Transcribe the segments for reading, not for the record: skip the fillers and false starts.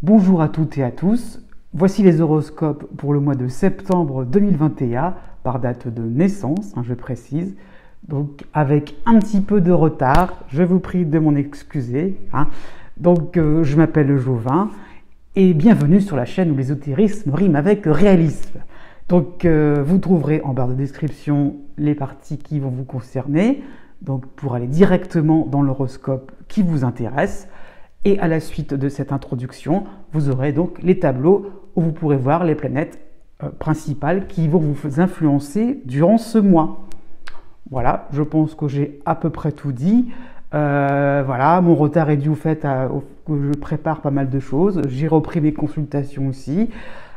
Bonjour à toutes et à tous, voici les horoscopes pour le mois de septembre 2021, par date de naissance, je précise, donc avec un petit peu de retard, je vous prie de m'en excuser. Je m'appelle Jovin et bienvenue sur la chaîne où l'ésotérisme rime avec réalisme. Vous trouverez en barre de description les parties qui vont vous concerner, donc pour aller directement dans l'horoscope qui vous intéresse. Et à la suite de cette introduction, vous aurez donc les tableaux où vous pourrez voir les planètes principales qui vont vous influencer durant ce mois. Voilà, je pense que j'ai à peu près tout dit. Voilà, mon retard est dû au fait que je prépare pas mal de choses. J'ai repris mes consultations aussi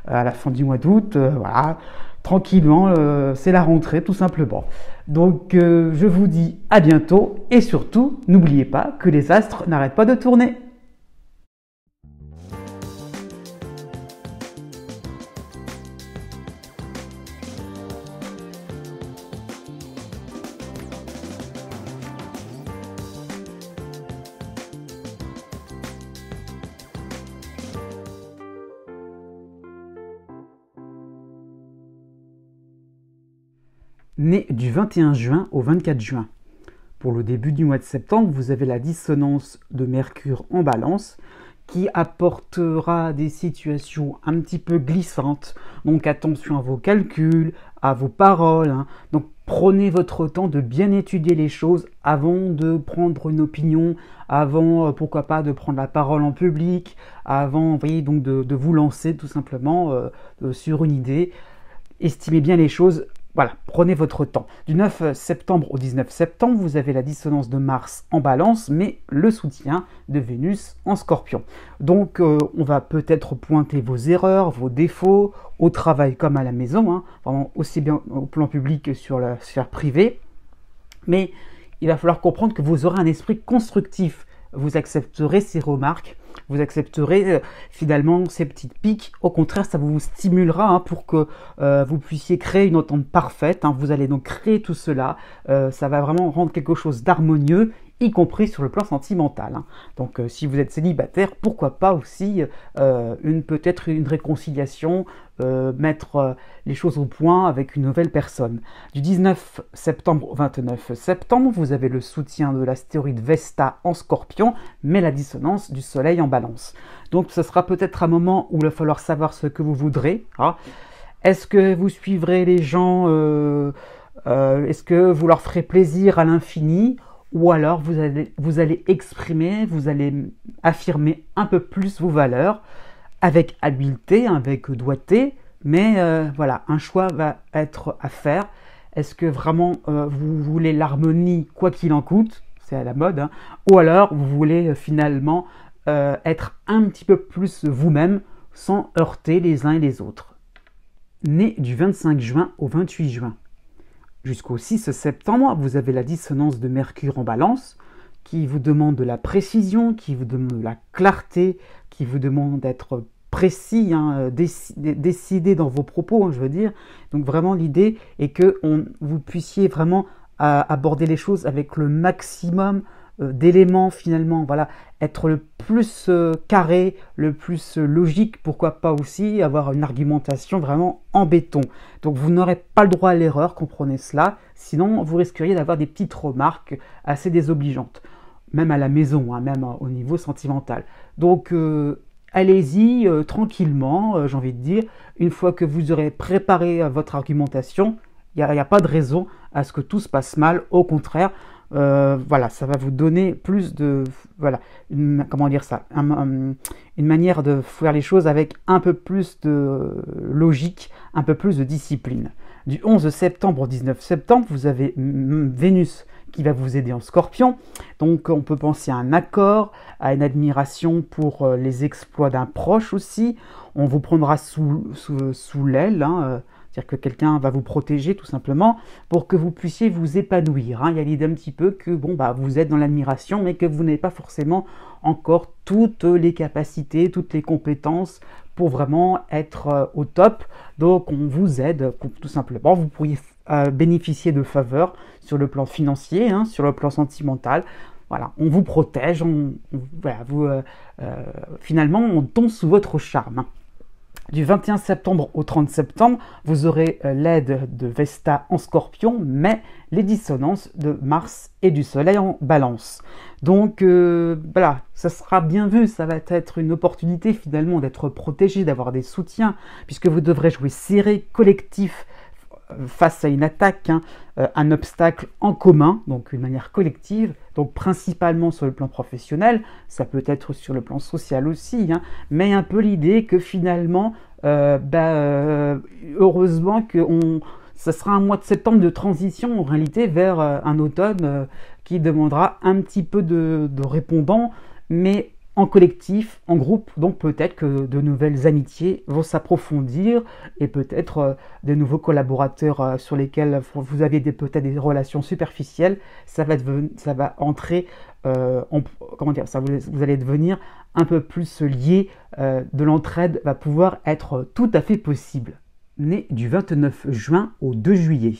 à la fin du mois d'août. Voilà, tranquillement, c'est la rentrée tout simplement. Je vous dis à bientôt et surtout, n'oubliez pas que les astres n'arrêtent pas de tourner. Né du 21 juin au 24 juin. Pour le début du mois de septembre, vous avez la dissonance de Mercure en Balance qui apportera des situations un petit peu glissantes. Donc attention à vos calculs, à vos paroles. Donc prenez votre temps de bien étudier les choses avant de prendre une opinion, avant pourquoi pas de prendre la parole en public, avant donc de vous lancer tout simplement sur une idée. Estimez bien les choses. Voilà, prenez votre temps. Du 9 septembre au 19 septembre, vous avez la dissonance de Mars en Balance, mais le soutien de Vénus en Scorpion. Donc, on va peut-être pointer vos erreurs, vos défauts, au travail comme à la maison, vraiment aussi bien au plan public que sur la sphère privée. Mais il va falloir comprendre que vous aurez un esprit constructif. Vous accepterez ces remarques, vous accepterez finalement ces petites piques. Au contraire, ça vous stimulera pour que vous puissiez créer une entente parfaite. Vous allez donc créer tout cela. Ça va vraiment rendre quelque chose d'harmonieux, y compris sur le plan sentimental. Donc si vous êtes célibataire, pourquoi pas aussi peut-être une réconciliation, mettre les choses au point avec une nouvelle personne. Du 19 septembre au 29 septembre, vous avez le soutien de l'astéroïde Vesta en Scorpion, mais la dissonance du Soleil en Balance. Donc ce sera peut-être un moment où il va falloir savoir ce que vous voudrez. Est-ce que vous suivrez les gens est-ce que vous leur ferez plaisir à l'infini? Ou alors vous allez exprimer, vous allez affirmer un peu plus vos valeurs avec habileté, avec doigté, mais voilà, un choix va être à faire. Est-ce que vraiment vous voulez l'harmonie quoi qu'il en coûte, c'est à la mode, ou alors vous voulez finalement être un petit peu plus vous-même sans heurter les uns et les autres. Né du 25 juin au 28 juin. Jusqu'au 6 septembre, vous avez la dissonance de Mercure en Balance qui vous demande de la précision, qui vous demande de la clarté, qui vous demande d'être précis, décidé dans vos propos, je veux dire. Donc vraiment l'idée est que vous puissiez vraiment aborder les choses avec le maximum d'éléments finalement, voilà, être le plus carré, le plus logique, pourquoi pas aussi avoir une argumentation vraiment en béton. Donc vous n'aurez pas le droit à l'erreur, comprenez cela, sinon vous risqueriez d'avoir des petites remarques assez désobligeantes, même à la maison, même au niveau sentimental. Donc allez-y tranquillement, j'ai envie de dire, une fois que vous aurez préparé votre argumentation, il n'y a pas de raison à ce que tout se passe mal, au contraire. Voilà, ça va vous donner plus de, voilà, une manière de faire les choses avec un peu plus de logique, un peu plus de discipline. Du 11 septembre au 19 septembre, vous avez Vénus qui va vous aider en Scorpion. Donc on peut penser à un accord, à une admiration pour les exploits d'un proche aussi. On vous prendra sous l'aile, c'est-à-dire que quelqu'un va vous protéger tout simplement pour que vous puissiez vous épanouir. Il y a l'idée un petit peu que vous êtes dans l'admiration, mais que vous n'avez pas forcément encore toutes les capacités, toutes les compétences pour vraiment être au top. Donc on vous aide tout simplement. Vous pourriez bénéficier de faveurs sur le plan financier, sur le plan sentimental. voilà, on vous protège, voilà, finalement, on tombe sous votre charme. Du 21 septembre au 30 septembre, vous aurez l'aide de Vesta en Scorpion, mais les dissonances de Mars et du Soleil en Balance. Donc voilà, ça sera bien vu, ça va être une opportunité finalement d'être protégé, d'avoir des soutiens, puisque vous devrez jouer serré, collectif, face à une attaque, un obstacle en commun, donc une manière collective, donc principalement sur le plan professionnel, ça peut être sur le plan social aussi, mais un peu l'idée que finalement, heureusement que ça sera un mois de septembre de transition en réalité vers un automne qui demandera un petit peu de répondants, mais en collectif, en groupe, donc peut-être que de nouvelles amitiés vont s'approfondir et peut-être de nouveaux collaborateurs sur lesquels vous avez peut-être des relations superficielles, ça va entrer, comment dire, vous allez devenir un peu plus liés, de l'entraide va pouvoir être tout à fait possible. Né du 29 juin au 2 juillet.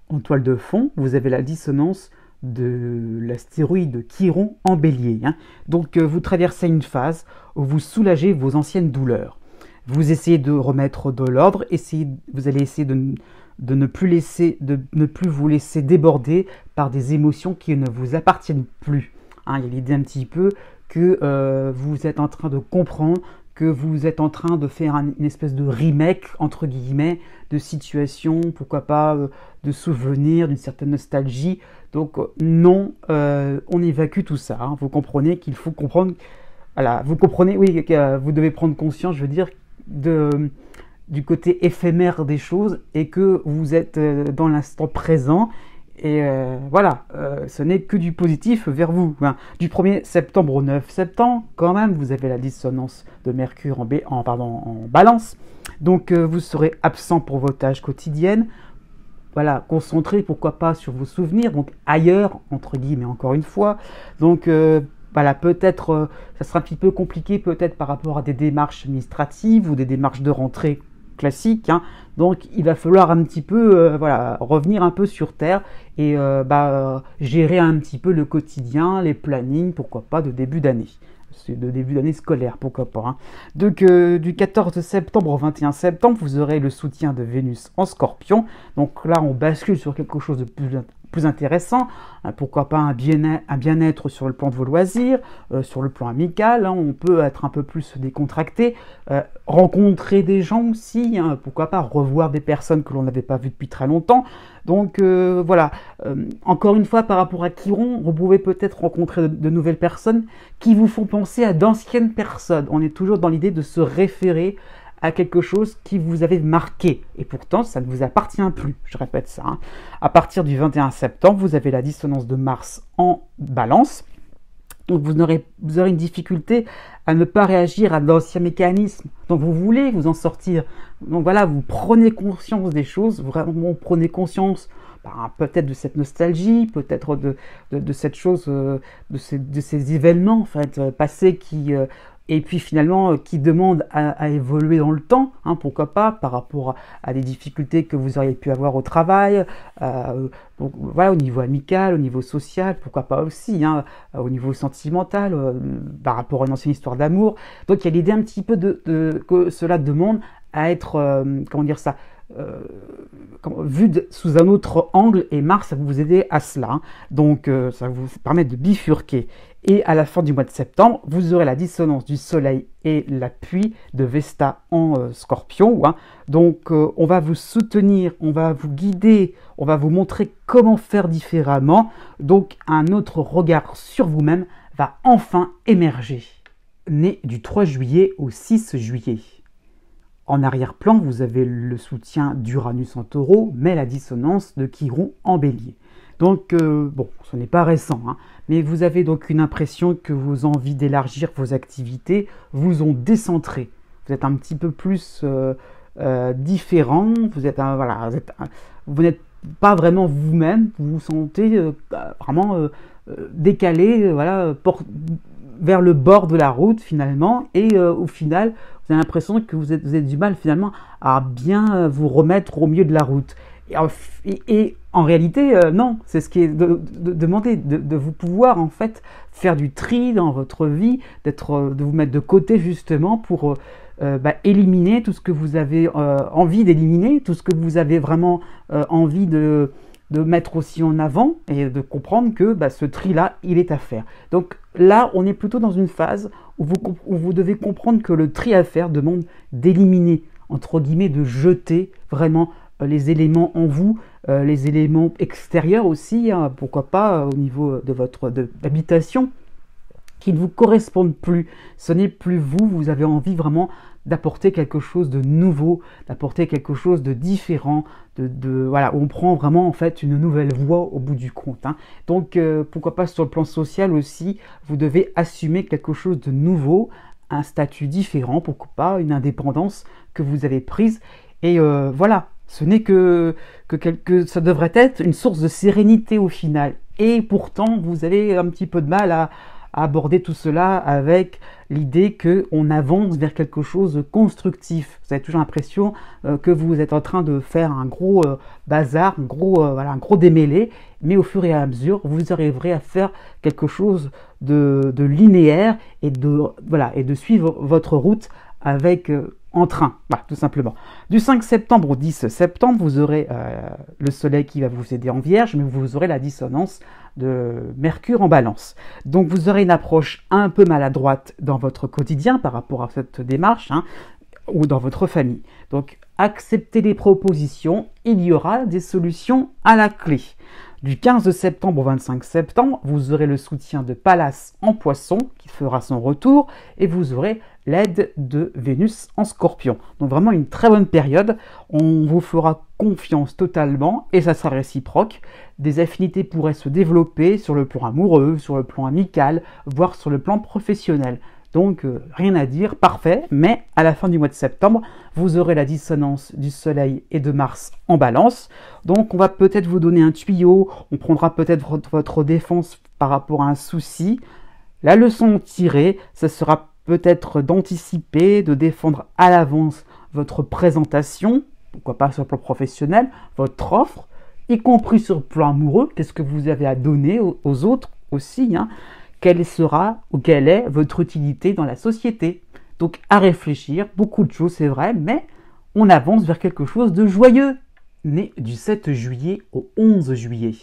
En toile de fond, vous avez la dissonance de l'astéroïde Chiron en bélier. Donc vous traversez une phase où vous soulagez vos anciennes douleurs. Vous essayez de remettre de l'ordre, vous allez essayer de ne plus vous laisser déborder par des émotions qui ne vous appartiennent plus. Il y a l'idée un petit peu que vous êtes en train de comprendre, que vous êtes en train de faire une espèce de remake, entre guillemets, de situation, pourquoi pas de souvenirs, d'une certaine nostalgie. Donc non, on évacue tout ça. Vous comprenez qu'il faut comprendre, voilà, vous comprenez, oui, que vous devez prendre conscience, je veux dire, du côté éphémère des choses et que vous êtes dans l'instant présent. Et voilà, ce n'est que du positif vers vous. Du 1er septembre au 9 septembre, quand même, vous avez la dissonance de Mercure en Balance. Donc, vous serez absent pour vos tâches quotidiennes. Voilà, concentré, pourquoi pas, sur vos souvenirs. Donc, ailleurs, entre guillemets, encore une fois. Donc, voilà, peut-être, ça sera un petit peu compliqué, peut-être par rapport à des démarches administratives ou des démarches de rentrée classique, donc il va falloir un petit peu voilà, revenir un peu sur terre et gérer un petit peu le quotidien, les plannings, pourquoi pas de début d'année scolaire, pourquoi pas. Donc du 14 septembre au 21 septembre, vous aurez le soutien de Vénus en Scorpion, donc là on bascule sur quelque chose de plus intéressant, pourquoi pas un bien-être sur le plan de vos loisirs, sur le plan amical, on peut être un peu plus décontracté, rencontrer des gens aussi, pourquoi pas revoir des personnes que l'on n'avait pas vues depuis très longtemps. Donc voilà, encore une fois par rapport à Chiron, vous pouvez peut-être rencontrer de nouvelles personnes qui vous font penser à d'anciennes personnes. On est toujours dans l'idée de se référer à quelque chose qui vous avait marqué. Et pourtant, ça ne vous appartient plus. Je répète ça. À partir du 21 septembre, vous avez la dissonance de Mars en Balance. Donc vous aurez une difficulté à ne pas réagir à d'anciens mécanismes. Donc vous voulez vous en sortir. Donc voilà, vous prenez conscience des choses, vraiment prenez conscience peut-être de cette nostalgie, peut-être de cette chose, de ces événements en fait, passés et puis finalement qui demandent à évoluer dans le temps, pourquoi pas, par rapport à des difficultés que vous auriez pu avoir au travail, donc voilà, au niveau amical, au niveau social, pourquoi pas aussi, au niveau sentimental, par rapport à une ancienne histoire d'amour. Donc il y a l'idée un petit peu que cela demande à être, comment dire ça, vu sous un autre angle, et Mars, ça va vous aider à cela. Donc ça va vous permettre de bifurquer. Et à la fin du mois de septembre, vous aurez la dissonance du Soleil et l'appui de Vesta en Scorpion. Donc on va vous soutenir, on va vous guider, on va vous montrer comment faire différemment. Donc un autre regard sur vous-même va enfin émerger. Né du 3 juillet au 6 juillet. En arrière-plan, vous avez le soutien d'Uranus en Taureau, mais la dissonance de Chiron en Bélier. Donc, bon, ce n'est pas récent, mais vous avez donc une impression que vos envies d'élargir vos activités vous ont décentré. Vous êtes un petit peu plus différent, vous n'êtes pas vraiment vous-même, vous vous sentez vraiment décalé, vers le bord de la route finalement, et au final, vous avez l'impression que vous avez du mal finalement à bien vous remettre au milieu de la route. Et en réalité, non, c'est ce qui est demandé, de vous pouvoir en fait faire du tri dans votre vie, de vous mettre de côté justement pour éliminer tout ce que vous avez envie d'éliminer, tout ce que vous avez vraiment envie de mettre aussi en avant et de comprendre que ce tri-là, il est à faire. Donc là, on est plutôt dans une phase où vous devez comprendre que le tri à faire demande d'éliminer, entre guillemets, de jeter vraiment les éléments en vous, les éléments extérieurs aussi, hein, pourquoi pas au niveau de votre habitation, qui ne vous correspondent plus. Ce n'est plus vous, vous avez envie vraiment d'apporter quelque chose de nouveau, d'apporter quelque chose de différent, voilà, où on prend vraiment en fait une nouvelle voie au bout du compte. Hein. Donc pourquoi pas sur le plan social aussi, vous devez assumer quelque chose de nouveau, un statut différent, pourquoi pas une indépendance que vous avez prise. Et voilà, ce n'est que ça devrait être une source de sérénité au final. Et pourtant, vous avez un petit peu de mal à aborder tout cela avec l'idée qu'on avance vers quelque chose de constructif. Vous avez toujours l'impression que vous êtes en train de faire un gros bazar, un gros démêlé, mais au fur et à mesure, vous arriverez à faire quelque chose de linéaire et de suivre votre route avec en train, tout simplement. Du 5 septembre au 10 septembre, vous aurez le soleil qui va vous aider en vierge, mais vous aurez la dissonance de Mercure en balance. Donc vous aurez une approche un peu maladroite dans votre quotidien par rapport à cette démarche, hein, ou dans votre famille. Donc acceptez les propositions, il y aura des solutions à la clé. Du 15 septembre au 25 septembre, vous aurez le soutien de Pallas en Poisson qui fera son retour et vous aurez l'aide de Vénus en Scorpion. Donc vraiment une très bonne période, on vous fera confiance totalement et ça sera réciproque. Des affinités pourraient se développer sur le plan amoureux, sur le plan amical, voire sur le plan professionnel. Donc rien à dire, parfait, mais à la fin du mois de septembre, vous aurez la dissonance du Soleil et de Mars en balance. Donc on va peut-être vous donner un tuyau, on prendra peut-être votre défense par rapport à un souci. La leçon tirée, ce sera peut-être d'anticiper, de défendre à l'avance votre présentation, pourquoi pas sur le plan professionnel, votre offre, y compris sur le plan amoureux, qu'est-ce que vous avez à donner aux autres aussi, hein. Quelle sera ou quelle est votre utilité dans la société. Donc à réfléchir, beaucoup de choses c'est vrai, mais on avance vers quelque chose de joyeux. Né du 7 juillet au 11 juillet.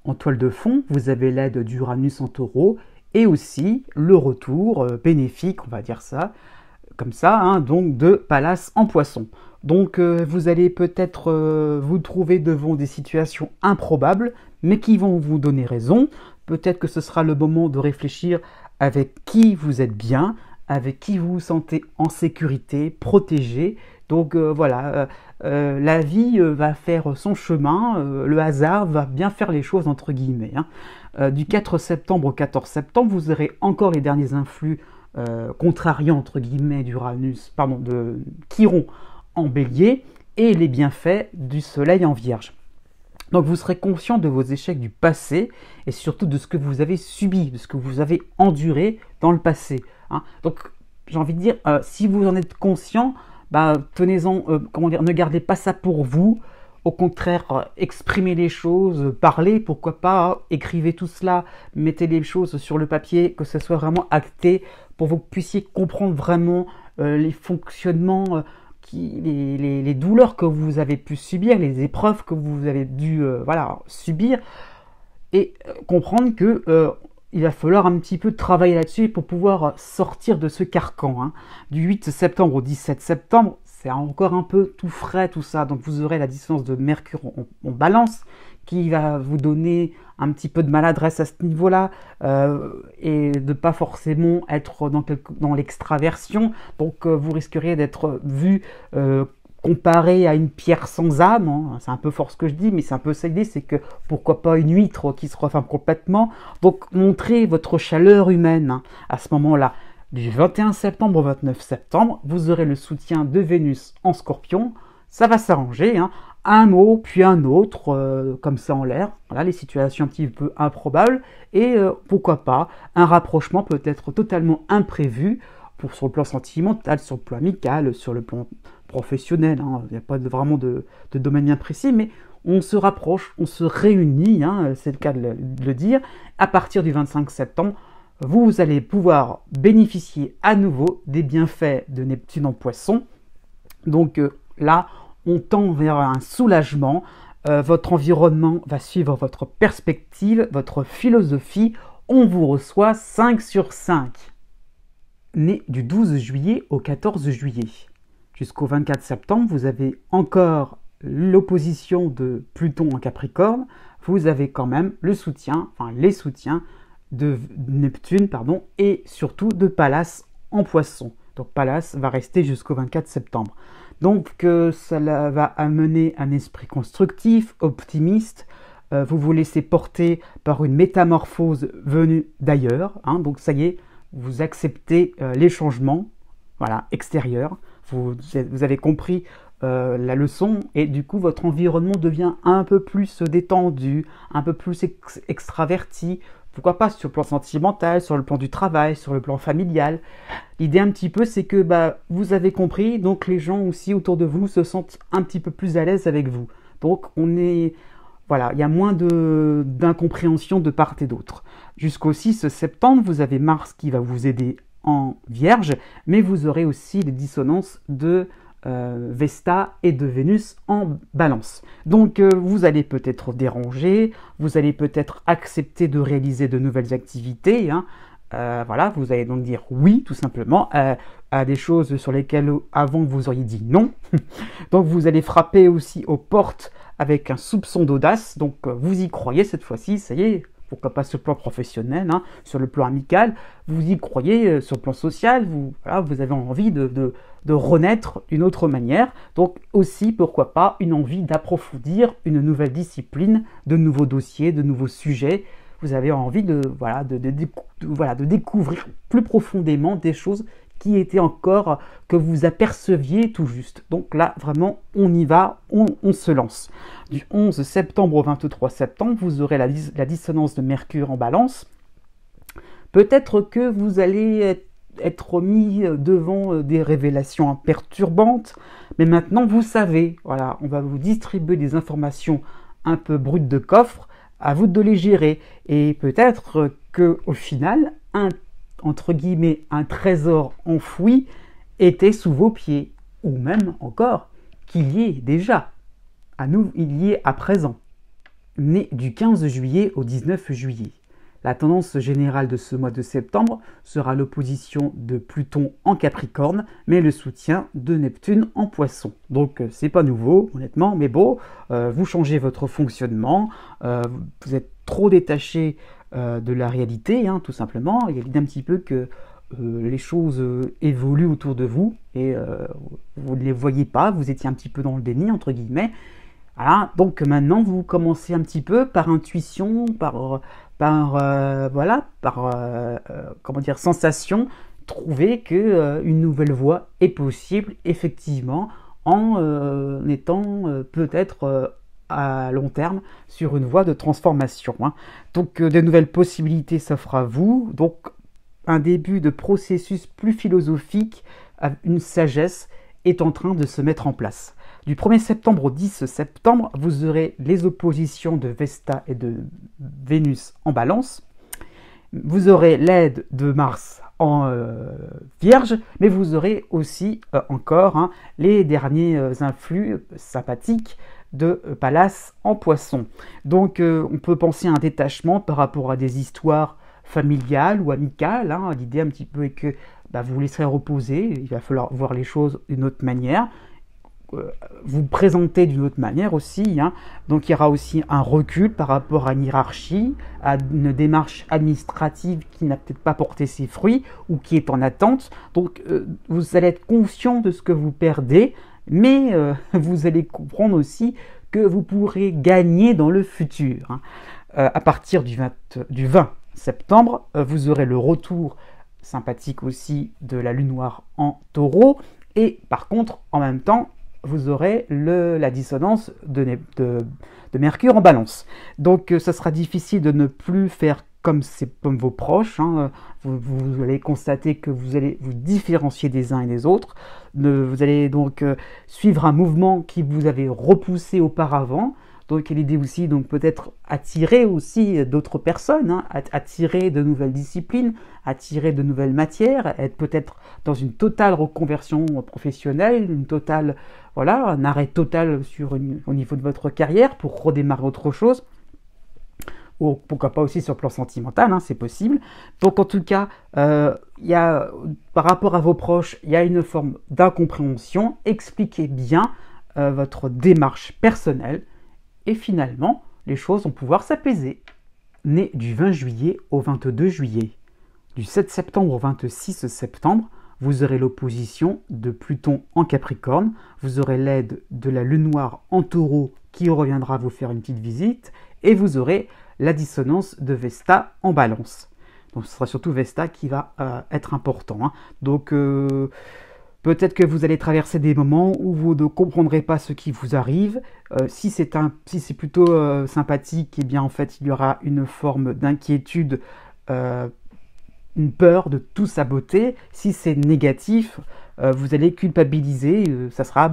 En toile de fond, vous avez l'aide d'Uranus en Taureau et aussi le retour bénéfique, on va dire ça, comme ça, hein, donc de Pallas en Poisson. Donc vous allez peut-être vous trouver devant des situations improbables, mais qui vont vous donner raison. Peut-être que ce sera le moment de réfléchir avec qui vous êtes bien, avec qui vous vous sentez en sécurité, protégé. Donc voilà, la vie va faire son chemin, le hasard va bien faire les choses entre guillemets. Hein. Du 4 septembre au 14 septembre, vous aurez encore les derniers influx contrariants entre guillemets de Chiron en Bélier et les bienfaits du Soleil en Vierge. Donc vous serez conscient de vos échecs du passé et surtout de ce que vous avez subi, de ce que vous avez enduré dans le passé. Hein. Donc j'ai envie de dire, si vous en êtes conscient, tenez-en, ne gardez pas ça pour vous. Au contraire, exprimez les choses, parlez, pourquoi pas, écrivez tout cela, mettez les choses sur le papier, que ce soit vraiment acté pour que vous puissiez comprendre vraiment les fonctionnements. Les douleurs que vous avez pu subir, les épreuves que vous avez dû subir, et comprendre que il va falloir un petit peu travailler là-dessus pour pouvoir sortir de ce carcan. Hein. Du 8 septembre au 17 septembre, c'est encore un peu tout frais tout ça, donc vous aurez la dissonance de Mercure en balance, qui va vous donner un petit peu de maladresse à ce niveau-là, et de pas forcément être dans l'extraversion. Donc vous risqueriez d'être vu comparé à une pierre sans âme. Hein. C'est un peu fort ce que je dis, mais c'est un peu ça l'idée, c'est que pourquoi pas une huître qui se referme complètement. Donc montrez votre chaleur humaine hein, à ce moment-là. Du 21 septembre au 29 septembre, vous aurez le soutien de Vénus en Scorpion. Ça va s'arranger, hein. Un mot, puis un autre, comme ça en l'air. Voilà, les situations un petit peu improbables. Et pourquoi pas, un rapprochement peut-être totalement imprévu sur le plan sentimental, sur le plan amical, sur le plan professionnel. Hein. Il n'y a pas vraiment de domaine bien précis, mais on se rapproche, on se réunit, hein, c'est le cas de le dire. À partir du 25 septembre, vous allez pouvoir bénéficier à nouveau des bienfaits de Neptune en Poisson. Donc là, on tend vers un soulagement. Votre environnement va suivre votre perspective, votre philosophie. On vous reçoit 5 sur 5. Né du 12 juillet au 14 juillet. Jusqu'au 24 septembre, vous avez encore l'opposition de Pluton en Capricorne. Vous avez quand même le soutien, enfin les soutiens de Neptune, pardon, et surtout de Pallas en Poisson. Donc Pallas va rester jusqu'au 24 septembre. Donc cela va amener un esprit constructif, optimiste. Vous vous laissez porter par une métamorphose venue d'ailleurs. Hein, donc ça y est, vous acceptez les changements, voilà, extérieurs. Vous avez compris la leçon et du coup votre environnement devient un peu plus détendu, un peu plus extraverti. Pourquoi pas sur le plan sentimental, sur le plan du travail, sur le plan familial. L'idée un petit peu c'est que vous avez compris, donc les gens aussi autour de vous se sentent un petit peu plus à l'aise avec vous. Donc voilà, il y a moins d'incompréhension de part et d'autre. Jusqu'au 6 septembre, vous avez Mars qui va vous aider en Vierge, mais vous aurez aussi les dissonances de Vesta et de Vénus en Balance. Donc vous allez peut-être déranger, vous allez peut-être accepter de réaliser de nouvelles activités, hein. Voilà, vous allez donc dire oui, tout simplement, à des choses sur lesquelles avant vous auriez dit non. Donc vous allez frapper aussi aux portes avec un soupçon d'audace, donc vous y croyez cette fois-ci, ça y est, pourquoi pas sur le plan professionnel, hein, sur le plan amical, vous y croyez sur le plan social, voilà, vous avez envie de renaître d'une autre manière, donc aussi, pourquoi pas, une envie d'approfondir une nouvelle discipline, de nouveaux dossiers, de nouveaux sujets. Vous avez envie de découvrir plus profondément des choses qui étaient encore, que vous aperceviez tout juste. Donc là, vraiment, on y va, on se lance. Du 11 septembre au 23 septembre, vous aurez la dissonance de Mercure en Balance. Peut-être que vous allez être mis devant des révélations perturbantes, mais maintenant, vous savez, voilà, on va vous distribuer des informations un peu brutes de coffre, à vous de les gérer. Et peut-être qu'au final, entre guillemets, un trésor enfoui était sous vos pieds, ou même encore qu'il y ait déjà, il y est à présent. Né du 15 juillet au 19 juillet. La tendance générale de ce mois de septembre sera l'opposition de Pluton en Capricorne, mais le soutien de Neptune en Poisson. Donc c'est pas nouveau, honnêtement, mais bon, vous changez votre fonctionnement, vous êtes trop détaché de la réalité, hein, tout simplement. Il y a l'idée un petit peu que les choses évoluent autour de vous et vous ne les voyez pas, vous étiez un petit peu dans le déni, entre guillemets. Voilà, donc maintenant vous commencez un petit peu par intuition, comment dire, sensation, trouver que une nouvelle voie est possible, effectivement, en étant peut-être à long terme sur une voie de transformation, hein. Donc de nouvelles possibilités s'offrent à vous, donc un début de processus plus philosophique, une sagesse est en train de se mettre en place. Du 1er septembre au 10 septembre, vous aurez les oppositions de Vesta et de Vénus en Balance. Vous aurez l'aide de Mars en Vierge, mais vous aurez aussi encore les derniers influx sympathiques de Pallas en Poisson. Donc on peut penser à un détachement par rapport à des histoires familiales ou amicales, hein. L'idée un petit peu est que vous vous laisserez reposer, il va falloir voir les choses d'une autre manière, vous présenter d'une autre manière aussi, hein. Donc il y aura aussi un recul par rapport à une hiérarchie, à une démarche administrative qui n'a peut-être pas porté ses fruits ou qui est en attente. Donc vous allez être conscient de ce que vous perdez, mais vous allez comprendre aussi que vous pourrez gagner dans le futur, hein. À partir du 20 septembre, vous aurez le retour sympathique aussi de la lune noire en Taureau, et par contre, en même temps, vous aurez la dissonance de Mercure en Balance. Donc ça sera difficile de ne plus faire comme vos proches, hein. Vous allez constater que vous allez vous différencier des uns et des autres. Vous allez donc suivre un mouvement qui vous avait repoussé auparavant. Donc l'idée aussi, donc peut-être attirer aussi d'autres personnes, hein, attirer de nouvelles disciplines, attirer de nouvelles matières, être peut-être dans une totale reconversion professionnelle, une totale, voilà, un arrêt total au niveau de votre carrière pour redémarrer autre chose. Ou pourquoi pas aussi sur le plan sentimental, hein, c'est possible. Donc en tout cas, par rapport à vos proches, il y a une forme d'incompréhension. Expliquez bien votre démarche personnelle et finalement, les choses vont pouvoir s'apaiser. Né du 20 juillet au 22 juillet, du 7 septembre au 26 septembre, vous aurez l'opposition de Pluton en Capricorne, vous aurez l'aide de la Lune noire en Taureau qui reviendra vous faire une petite visite, et vous aurez la dissonance de Vesta en Balance. Donc ce sera surtout Vesta qui va être important, hein. Donc peut-être que vous allez traverser des moments où vous ne comprendrez pas ce qui vous arrive. Si c'est plutôt sympathique, eh bien en fait il y aura une forme d'inquiétude, une peur de tout saboter. Si c'est négatif, vous allez culpabiliser. Ça sera,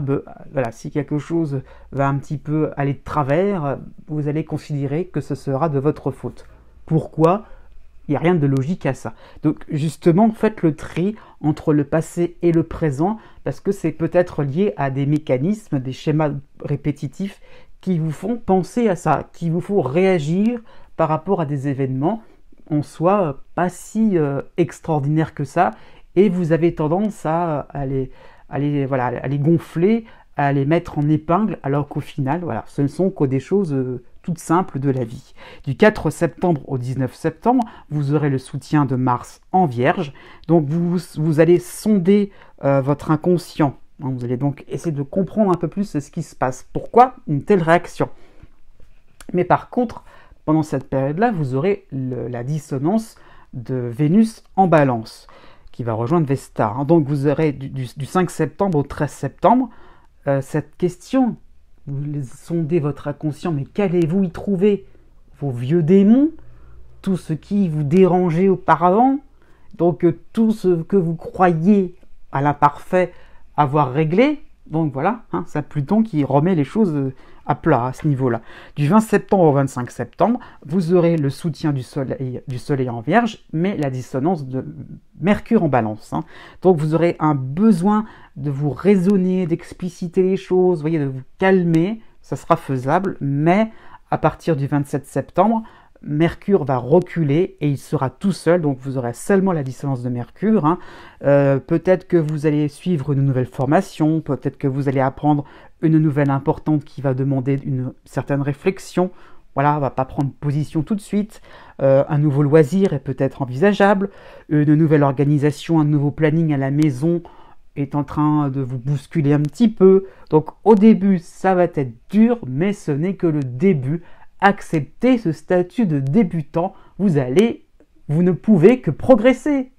voilà, si quelque chose va un petit peu aller de travers, vous allez considérer que ce sera de votre faute. Pourquoi ? Il n'y a rien de logique à ça. Donc justement, faites le tri entre le passé et le présent, parce que c'est peut-être lié à des mécanismes, des schémas répétitifs qui vous font penser à ça, qui vous font réagir par rapport à des événements en soi pas si extraordinaires que ça, et vous avez tendance à les gonfler, à les mettre en épingle, alors qu'au final, voilà, ce ne sont que des choses toutes simples de la vie. Du 4 septembre au 19 septembre, vous aurez le soutien de Mars en Vierge, donc vous allez sonder votre inconscient. Vous allez donc essayer de comprendre un peu plus ce qui se passe. Pourquoi une telle réaction? Mais par contre, pendant cette période-là, vous aurez la dissonance de Vénus en Balance, qui va rejoindre Vesta. Donc vous aurez du 5 septembre au 13 septembre, cette question, vous sondez votre inconscient, mais qu'allez-vous y trouver? Vos vieux démons, tout ce qui vous dérangeait auparavant, donc tout ce que vous croyez à l'imparfait avoir réglé. Donc voilà, c'est Pluton qui remet les choses à plat à ce niveau-là. Du 20 septembre au 25 septembre, vous aurez le soutien du soleil en Vierge, mais la dissonance de Mercure en Balance. Donc vous aurez un besoin de vous raisonner, d'expliciter les choses, voyez, de vous calmer, ça sera faisable, mais à partir du 27 septembre, Mercure va reculer et il sera tout seul, donc vous aurez seulement la dissonance de Mercure. Peut-être que vous allez suivre une nouvelle formation, peut-être que vous allez apprendre une nouvelle importante qui va demander une certaine réflexion. Voilà, on ne va pas prendre position tout de suite. Un nouveau loisir est peut-être envisageable, une nouvelle organisation, un nouveau planning à la maison est en train de vous bousculer un petit peu. Donc au début, ça va être dur, mais ce n'est que le début. Acceptez ce statut de débutant, vous ne pouvez que progresser.